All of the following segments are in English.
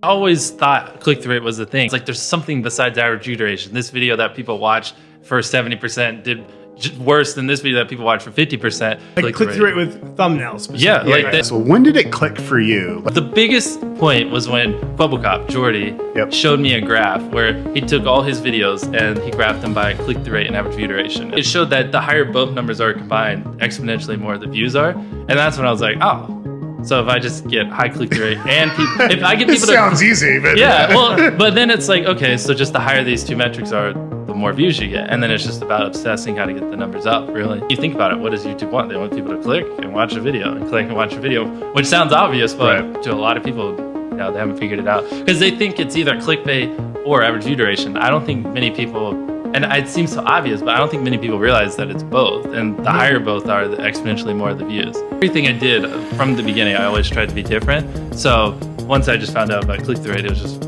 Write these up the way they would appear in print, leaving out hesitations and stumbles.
I always thought click-through rate was the thing. It's like there's something besides average view duration. This video that people watch for 70% did worse than this video that people watch for 50%. Like click-through rate with thumbnails. Yeah, like right. So when did it click for you? The biggest point was when Bubble Cop, Jordy, showed me a graph where he took all his videos and he graphed them by click-through rate and average view duration. It showed that the higher both numbers are combined, exponentially more the views are. And that's when I was like, oh. So if I just get high click-through rate and people, if I get people sounds easy, but yeah, well, but then it's like, okay, so just the higher these two metrics are, the more views you get. And then it's just about obsessing how to get the numbers up, really. You think about it, what does YouTube want? They want people to click and watch a video and click and watch a video, which sounds obvious, but to a lot of people, they haven't figured it out. Because they think it's either clickbait or average view duration. I don't think many people, and it seems so obvious, but I don't think many people realize that it's both. And the higher both are, the exponentially more the views. Everything I did from the beginning, I always tried to be different. So once I just found out about click-through rate, it was just,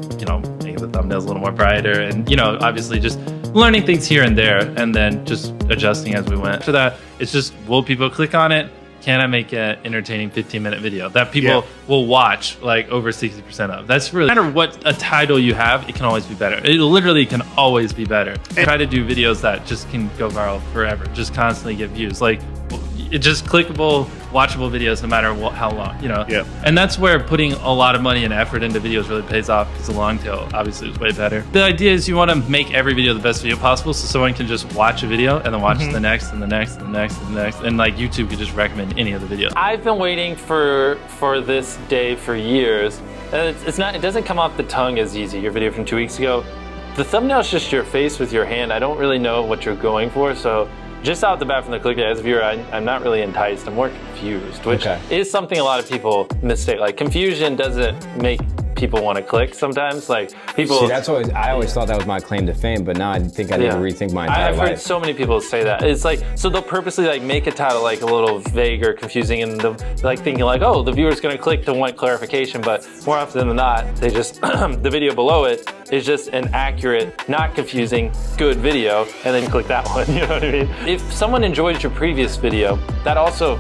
making the thumbnails a little more brighter and, obviously just learning things here and there and then just adjusting as we went. After that, it's just, will people click on it? Can I make an entertaining 15-minute video that people will watch like over 60% of? That's really, no matter what a title you have, it can always be better. It literally can always be better. I try to do videos that just can go viral forever, just constantly get views. Like, it's just clickable, watchable videos no matter how long, And that's where putting a lot of money and effort into videos really pays off, because the long tail obviously is way better. The idea is you want to make every video the best video possible so someone can just watch a video and then watch the next and the next and the next and the next. And like YouTube could just recommend any of the videos. I've been waiting for this day for years. And it doesn't come off the tongue as easy. Your video from 2 weeks ago, the thumbnail's just your face with your hand. I don't really know what you're going for, so just out the bat from the click, as a viewer, I'm not really enticed. I'm more confused, which is something a lot of people mistake. Like, confusion doesn't make people want to click sometimes. Like, people. See, I always thought that was my claim to fame, but now I think I need to rethink my entire life. I've heard so many people say that. It's like, so they'll purposely like make a title like a little vague or confusing, and like thinking like, oh, the viewer's gonna click to want clarification, but more often than not, they just the video below it is just an accurate, not confusing, good video, and then click that one. You know what I mean? If someone enjoyed your previous video, that also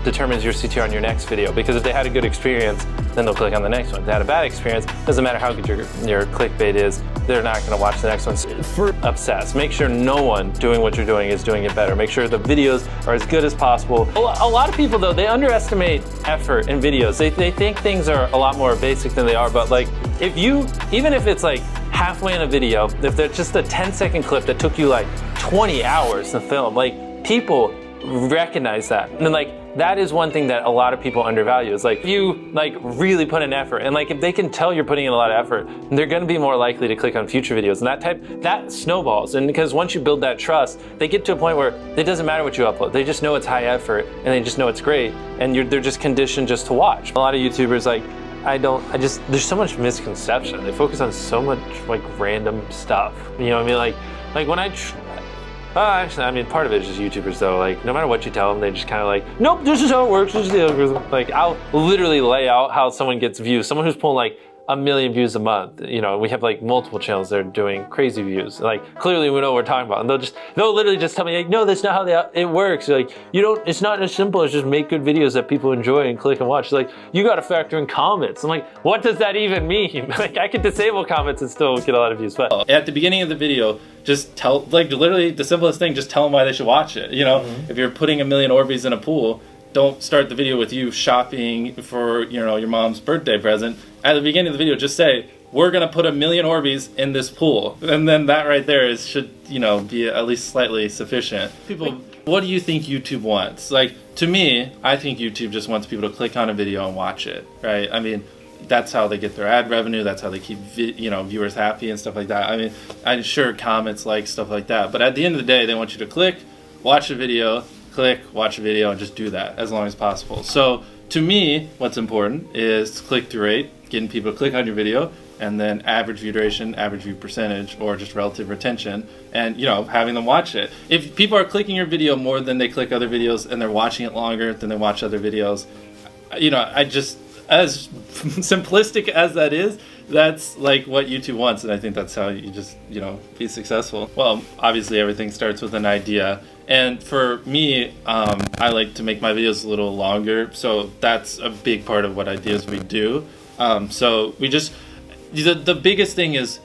determines your CTR on your next video, because if they had a good experience, then they'll click on the next one. If they had a bad experience, doesn't matter how good your clickbait is, they're not gonna watch the next one. Obsess. Make sure no one doing what you're doing is doing it better. Make sure the videos are as good as possible. A lot of people though, they underestimate effort in videos. They think things are a lot more basic than they are, but like, even if it's like halfway in a video, if there's just a 10-second clip that took you like 20 hours to film, like, people recognize that. And then like, that is one thing that a lot of people undervalue. Is like, if you like really put in effort, and like if they can tell you're putting in a lot of effort, they're gonna be more likely to click on future videos. And that snowballs. And because once you build that trust, they get to a point where it doesn't matter what you upload. They just know it's high effort and they just know it's great, and they're just conditioned just to watch. A lot of YouTubers, like, there's so much misconception. They focus on so much like random stuff. You know what I mean? Like when actually, I mean, part of it is just YouTubers though. Like, no matter what you tell them, they just kind of like, nope, this is how it works, this is the algorithm. Like, I'll literally lay out how someone gets views. Someone who's pulling like 1 million views a month. We have like multiple channels that are doing crazy views. Like, clearly we know what we're talking about. And they'll literally just tell me like, no, that's not how it works. Like, it's not as simple as just make good videos that people enjoy and click and watch. Like, you got to factor in comments. I'm like, what does that even mean? Like, I could disable comments and still get a lot of views. But at the beginning of the video, just tell, like, literally the simplest thing, just tell them why they should watch it. If you're putting 1 million Orbeez in a pool, don't start the video with you shopping for, your mom's birthday present. At the beginning of the video, just say, we're gonna put 1 million Orbeez in this pool. And then that right there should be at least slightly sufficient. People, what do you think YouTube wants? Like, to me, I think YouTube just wants people to click on a video and watch it, right? I mean, that's how they get their ad revenue. That's how they keep viewers happy and stuff like that. I mean, I'm sure comments, like, stuff like that. But at the end of the day, they want you to click, watch a video, click, watch a video, and just do that as long as possible. So to me, what's important is click-through rate, getting people to click on your video, and then average view duration, average view percentage, or just relative retention, and having them watch it. If people are clicking your video more than they click other videos, and they're watching it longer than they watch other videos, I just, as simplistic as that is, that's like what YouTube wants, and I think that's how you just, be successful. Well, obviously everything starts with an idea, and for me, I like to make my videos a little longer, so that's a big part of what ideas we do. So we just the biggest thing is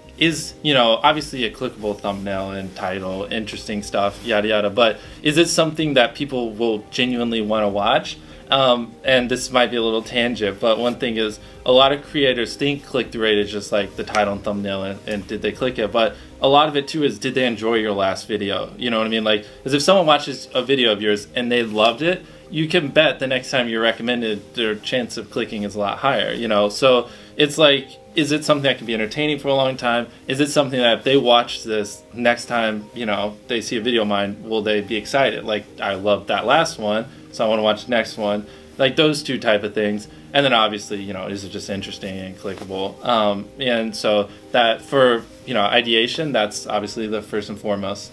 you know, obviously a clickable thumbnail and title, interesting stuff, yada yada, but is it something that people will genuinely want to watch? And this might be a little tangent, but one thing is a lot of creators think click-through rate is just like the title and thumbnail and did they click it, but a lot of it too is did they enjoy your last video? You know what I mean? Like, because if someone watches a video of yours and they loved it, you can bet the next time you're recommended, their chance of clicking is a lot higher, you know? So it's like, is it something that can be entertaining for a long time? Is it something that if they watch this next time, you know, they see a video of mine, will they be excited? Like, I loved that last one, so I want to watch the next one. Like those two type of things. And then obviously, you know, is it just interesting and clickable? And so that for, you know, ideation, that's obviously the first and foremost.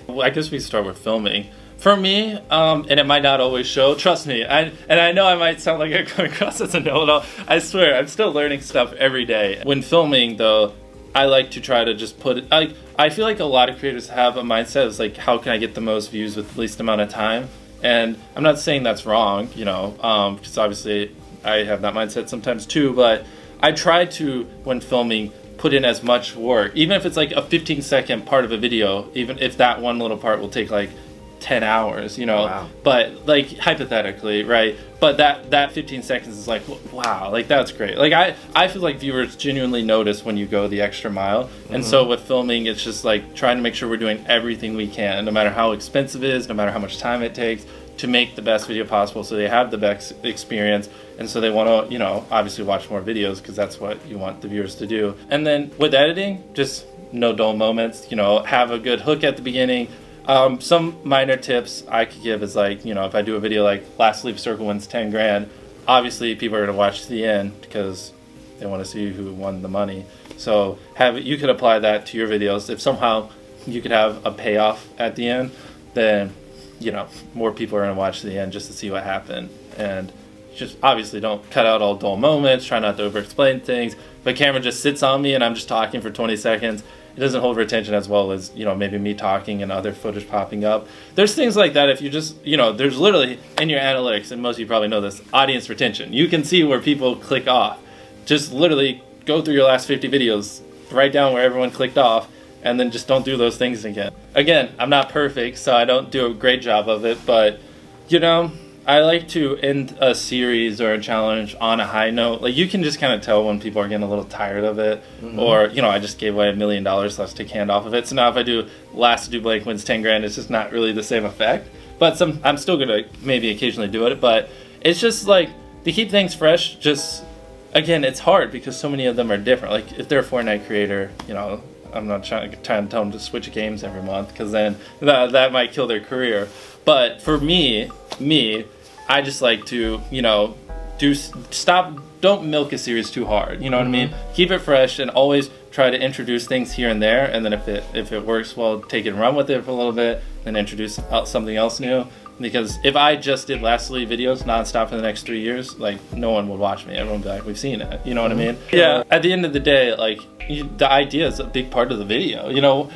Well, I guess we start with filming. For me, and it might not always show, trust me, and I know I might sound like I'm coming across as a know-it-all. I swear, I'm still learning stuff every day. When filming, though, I like to try to just put it, like, I feel like a lot of creators have a mindset of like, how can I get the most views with the least amount of time? And I'm not saying that's wrong, you know, because obviously I have that mindset sometimes too, but I try to, when filming, put in as much work, even if it's like a 15-second part of a video, even if that one little part will take like 10 hours, you know. Wow. But like hypothetically, right? But that 15 seconds is like, wow, like that's great. Like I feel like viewers genuinely notice when you go the extra mile. And so with filming, it's just like trying to make sure we're doing everything we can, no matter how expensive it is, no matter how much time it takes, to make the best video possible so they have the best experience. And so they want to, you know, obviously watch more videos because that's what you want the viewers to do. And then with editing, just no dull moments, you know, have a good hook at the beginning. Some minor tips I could give is like, you know, if I do a video like last sleep circle wins 10 grand, obviously people are going to watch to the end because they want to see who won the money. So you could apply that to your videos. If somehow you could have a payoff at the end, then, you know, more people are going to watch to the end just to see what happened. And just obviously don't cut out all dull moments, try not to over explain things. If a camera just sits on me and I'm just talking for 20 seconds, it doesn't hold retention as well as, you know, maybe me talking and other footage popping up. There's things like that if you just, you know, there's literally in your analytics, and most of you probably know this, audience retention. You can see where people click off. Just literally go through your last 50 videos, write down where everyone clicked off, and then just don't do those things again. Again, I'm not perfect, so I don't do a great job of it, but, you know, I like to end a series or a challenge on a high note. Like, you can just kind of tell when people are getting a little tired of it. Or, you know, I just gave away $1 million, let's take hand off of it. So now if I do last to do blank wins 10 grand, it's just not really the same effect. But I'm still going to maybe occasionally do it. But it's just like, to keep things fresh, just, again, it's hard because so many of them are different. Like, if they're a Fortnite creator, you know, I'm not trying to tell them to switch games every month because then that might kill their career. But for me, I just like to, you know, don't milk a series too hard. You know what I mean? Keep it fresh and always try to introduce things here and there. And then if it works well, take it and run with it for a little bit, then introduce something else new. Because if I just did Last Lead videos nonstop for the next 3 years, like, no one would watch me. Everyone would be like, we've seen it. You know what I mean? Yeah. At the end of the day, like, the idea is a big part of the video. You know,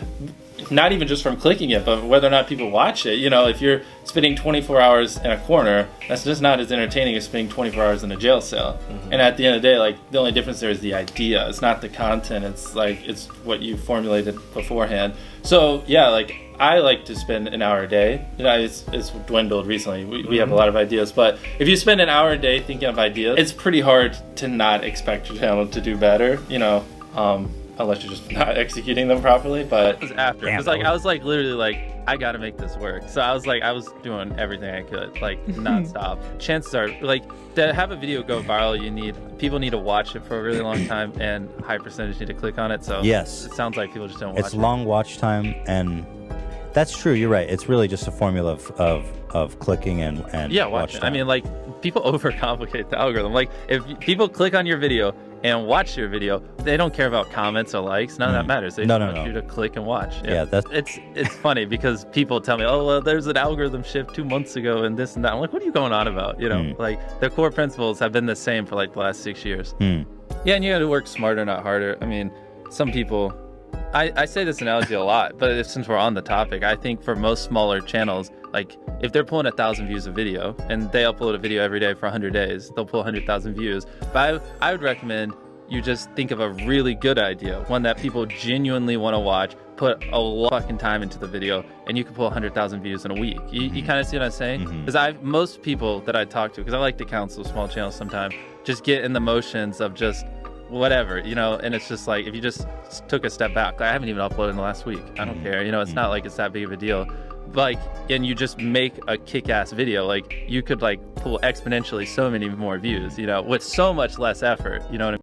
not even just from clicking it, but whether or not people watch it. You know, if you're spending 24 hours in a corner, that's just not as entertaining as spending 24 hours in a jail cell. And at the end of the day, like, the only difference there is the idea. It's not the content. It's like, it's what you formulated beforehand. So yeah, like, I like to spend an hour a day. You know, it's dwindled recently. We have a lot of ideas, but if you spend an hour a day thinking of ideas, it's pretty hard to not expect your channel to do better, you know, unless you're just not executing them properly. But it was after, because like I was like literally like, I gotta make this work. So I was doing everything I could, like, nonstop. Chances are, like, to have a video go viral, people need to watch it for a really long time, and high percentage need to click on it. So yes, it sounds like people just don't watch it. It's long watch time, and that's true. You're right. It's really just a formula of clicking and yeah, watch time. I mean, like, people overcomplicate the algorithm. Like, if people click on your video and watch your video, they don't care about comments or likes. None of that matters. They just want you to click and watch. Yeah, it's funny because people tell me, oh, well, there's an algorithm shift 2 months ago and this and that. I'm like, what are you going on about? You know, like, the core principles have been the same for like the last 6 years. Yeah, and you got to work smarter, not harder. I mean, some people, I say this analogy a lot, but since we're on the topic, I think for most smaller channels, Like if they're pulling 1,000 views a video and they upload a video every day for 100 days, they'll pull 100,000 views. But I would recommend you just think of a really good idea, one that people genuinely want to watch, put a lot of fucking time into the video, and you can pull 100,000 views in a week. You kind of see what I'm saying? Because most people that I talk to, because I like to counsel small channels sometimes, just get in the motions of just whatever, you know, and it's just like, if you just took a step back, I haven't even uploaded in the last week. I don't care, you know, it's not like it's that big of a deal. Like, and you just make a kick-ass video, like you could like pull exponentially so many more views, you know, with so much less effort, you know what I mean?